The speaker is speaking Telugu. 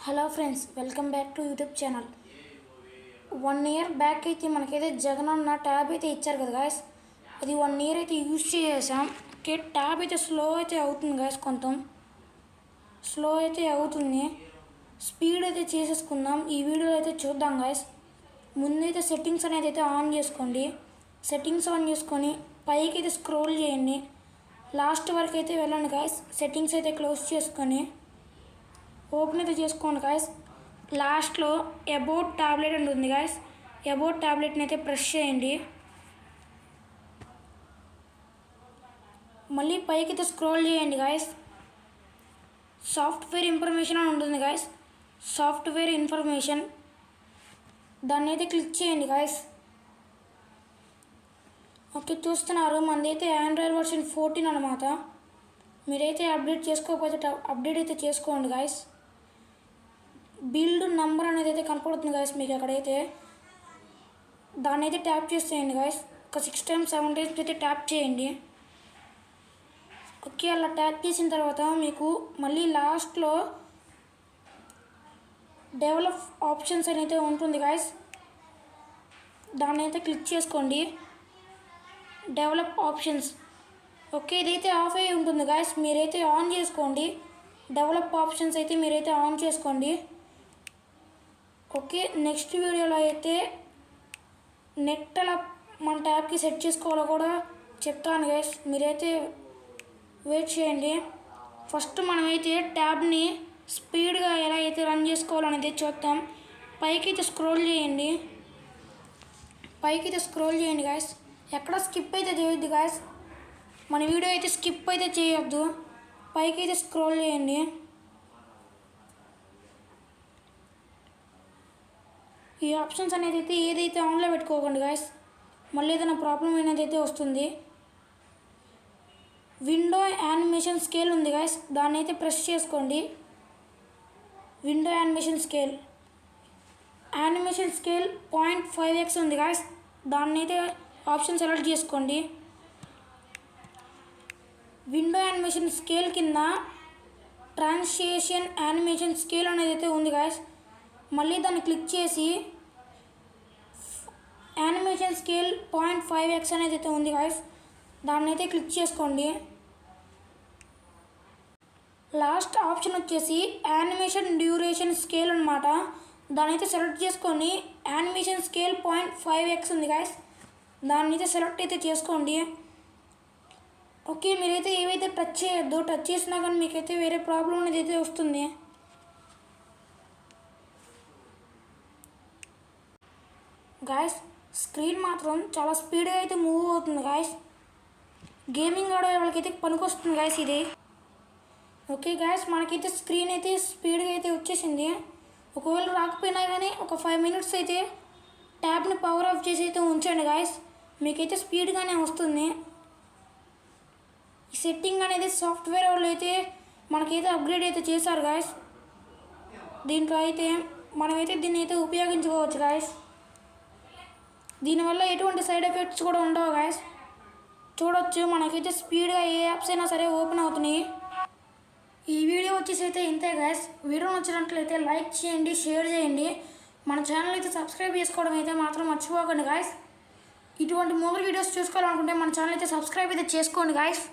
Hello friends, welcome back to YouTube channel. 1 year back అయితే మనకైతే జగన్ అన్న ట్యాబ్ అయితే ఇచ్చారు కదా గాయస్. అది 1 ఇయర్ అయితే యూజ్ చేసాం. ఓకే, ట్యాబ్ అయితే స్లో అయితే అవుతుంది గాయస్, కొంచెం స్లో అయితే అవుతుంది. స్పీడ్ అయితే చేసేసుకుందాం. ఈ వీడియోలో అయితే చూద్దాం గాయస్. ముందైతే సెట్టింగ్స్ అనేది అయితే ఆన్ చేసుకోండి. సెట్టింగ్స్ ఆన్ చేసుకొని పైకి అయితే స్క్రోల్ చేయండి. లాస్ట్ వరకు అయితే వెళ్ళండి గాయస్. సెట్టింగ్స్ అయితే క్లోజ్ చేసుకొని ఓపెన్ అయితే చేసుకోండి గాయస్. లాస్ట్లో అబౌట్ టాబ్లెట్ అని ఉంది గాయస్. అబౌట్ టాబ్లెట్ని అయితే ప్రెస్ చేయండి. మళ్ళీ పైకి అయితే స్క్రోల్ చేయండి గాయస్. సాఫ్ట్వేర్ ఇన్ఫర్మేషన్ అని ఉంటుంది గాయస్. సాఫ్ట్వేర్ ఇన్ఫర్మేషన్ దాన్ని అయితే క్లిక్ చేయండి గాయస్. ఓకే, చూస్తున్నారు మనదైతే ఆండ్రాయిడ్ వర్షన్ 14 అనమాట. మీరైతే అప్డేట్ చేసుకోకపోతే అప్డేట్ అయితే చేసుకోండి గాయస్. బిల్డ్ నంబర్ అనేది అయితే కనపడుతుంది గాయస్ మీకు అక్కడైతే. దాన్ని అయితే ట్యాప్ చేసేయండి గాయస్. ఒక 6 times 7 times అయితే ట్యాప్ చేయండి. ఓకే, అలా ట్యాప్ చేసిన తర్వాత మీకు మళ్ళీ లాస్ట్లో డెవలప్ ఆప్షన్స్ అనేది ఉంటుంది గాయస్. దాన్ని అయితే క్లిక్ చేసుకోండి. Develop options. ఓకే, ఇదైతే ఆఫ్ అయ్యి ఉంటుంది గాయస్. మీరైతే ఆన్ చేసుకోండి. డెవలప్ ఆప్షన్స్ అయితే మీరైతే ఆన్ చేసుకోండి. ఓకే, నెక్స్ట్ వీడియోలో అయితే నెట్ అలా మన ట్యాబ్కి సెట్ చేసుకోవాలో కూడా చెప్తాను గైస్. మీరైతే వెయిట్ చేయండి. ఫస్ట్ మనమైతే ట్యాబ్ని స్పీడ్గా ఎలా అయితే రన్ చేసుకోవాలనేది చూద్దాం. పైకి అయితే స్క్రోల్ చేయండి. గాయస్. ఎక్కడ స్కిప్ అయితే చేయొద్దు గాయస్. మన వీడియో అయితే స్కిప్ అయితే చేయొద్దు. పైకి అయితే స్క్రోల్ చేయండి. ఈ ఆప్షన్స్ అనేది అయితే ఏదైతే ఆన్లో పెట్టుకోకండి గాయస్. మళ్ళీ ఏదైనా ప్రాబ్లం అనేది అయితే వస్తుంది. విండో యానిమేషన్ స్కేల్ ఉంది గాయస్. దాన్ని అయితే ప్రెస్ చేసుకోండి. విండో యానిమేషన్ స్కేల్ 0.5x ఉంది గాయస్. దాన్ని అయితే ఆప్షన్ సెలెక్ట్ చేసుకోండి. విండో యానిమేషన్ స్కేల్ కింద ట్రాన్సిషన్ యానిమేషన్ స్కేల్ అనేది అయితే ఉంది గాయస్. మళ్ళీ దాన్ని క్లిక్ చేసి యానిమేషన్ స్కేల్ 0.5x అనేది అయితే ఉంది గాయస్. దాన్ని అయితే క్లిక్ చేసుకోండి. లాస్ట్ ఆప్షన్ వచ్చేసి యానిమేషన్ డ్యూరేషన్ స్కేల్ అనమాట. దాన్ని అయితే సెలెక్ట్ చేసుకొని యానిమేషన్ స్కేల్ 0.5x ఉంది గాయస్. దాన్ని అయితే సెలెక్ట్ అయితే చేసుకోండి. ఓకే, మీరైతే ఏవైతే టచ్ చేయొద్దు. టచ్ చేసినా కానీ మీకైతే వేరే ప్రాబ్లం అనేది అయితే వస్తుంది. గాయస్, స్క్రీన్ మాత్రం చాలా స్పీడ్గా అయితే మూవ్ అవుతుంది గాయస్. గేమింగ్ ఆడే వాళ్ళకైతే పనికొస్తుంది గాయస్ ఇది. ఓకే గాయస్, మనకైతే స్క్రీన్ అయితే స్పీడ్గా అయితే వచ్చేసింది. ఒకవేళ రాకపోయినా కానీ ఒక 5 minutes అయితే ట్యాబ్ని పవర్ ఆఫ్ చేసి అయితే ఉంచండి గాయస్. మీకైతే స్పీడ్గానే వస్తుంది. ఈ సెట్టింగ్ అనేది సాఫ్ట్వేర్ వాళ్ళు అయితే మనకైతే అప్గ్రేడ్ అయితే చేశారు గాయస్. దీంట్లో అయితే మనమైతే దీన్ని అయితే ఉపయోగించుకోవచ్చు గాయస్. దీనివల్ల ఎటువంటి సైడ్ ఎఫెక్ట్స్ కూడా ఉండవు గాయస్. చూడొచ్చు, మనకైతే స్పీడ్గా ఏ యాప్స్ అయినా సరే ఓపెన్ అవుతున్నాయి. ఈ వీడియో వచ్చేసి అయితే ఇంతే గాయస్. వీడియో నచ్చినట్లయితే లైక్ చేయండి, షేర్ చేయండి. మన ఛానల్ అయితే సబ్స్క్రైబ్ చేసుకోవడం అయితే మాత్రం మర్చిపోకండి గాయస్. ఇటువంటి మోర్ వీడియోస్ చూసుకోవాలనుకుంటే మన ఛానల్ అయితే సబ్స్క్రైబ్ అయితే చేసుకోండి గాయస్.